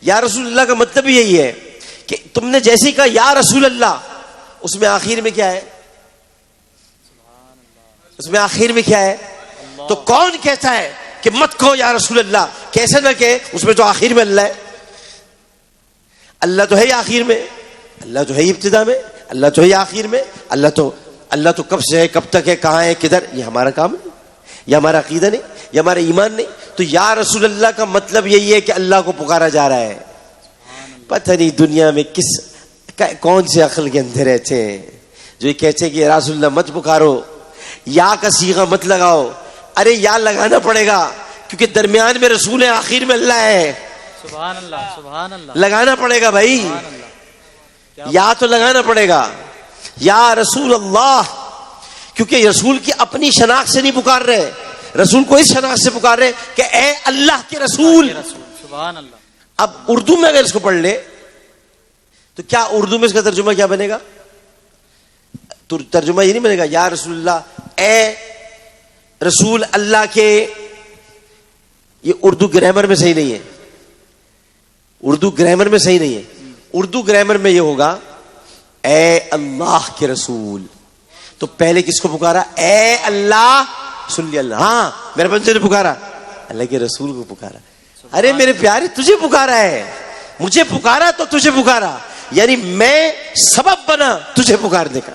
یا رسول اللہ کا مطلب یہی ہے کہ تم نے جیسے کہا یا رسول اللہ، اس میں آخر میں کیا ہے؟ اس میں آخر میں کیا ہے؟ تو کون کہتا ہے کہ مت کہو یا رسول اللہ؟ کیسے نہ کہ اس میں تو آخر میں اللہ ہے. اللہ تو ہے ہی آخر میں، اللہ تو ہے ہی ابتدا میں، اللہ تو ہے ہی آخر میں. اللہ تو کب سے ہے، کب تک ہے، کہاں ہے، کدھر؟ یہ ہمارا کام نہیں، یہ ہمارا عقیدہ نہیں، یہ ہمارا ایمان نہیں. تو یا رسول اللہ کا مطلب یہی ہے کہ اللہ کو پکارا جا رہا ہے. پتہ نہیں دنیا میں کون سے عقل کے اندر رہتے ہیں جو یہ کہتے ہیں کہ یا رسول اللہ مت پکارو، یا کا صیغہ مت لگاؤ. ارے یا لگانا پڑے گا کیونکہ درمیان میں رسول ہے، آخر میں اللہ ہے. سبحان اللہ، سبحان اللہ، لگانا پڑے گا بھائی، یا تو لگانا پڑے گا یا رسول اللہ، کیونکہ رسول کی اپنی شناخت سے نہیں پکار رہے، رسول کو اس شناخت سے پکار رہے کہ اے اللہ کے رسول. سبحان اللہ. اب اردو میں اگر اس کو پڑھ لے تو کیا اردو میں اس کا ترجمہ کیا بنے گا؟ ترجمہ یہ نہیں بنے گا یا رسول اللہ، اے رسول اللہ کے. یہ اردو گرامر میں صحیح نہیں ہے، اردو گرامر میں صحیح نہیں ہے. اردو گرامر میں یہ ہوگا اے اللہ کے رسول. تو پہلے کس کو پکارا؟ اے اللہ. سن لیا اللہ، ہاں میرے بندے نے پکارا، اللہ کے رسول کو پکارا. ارے میرے پیارے تجھے پکارا ہے، مجھے پکارا تو تجھے پکارا، یعنی میں سبب بنا تجھے پکارنے کا.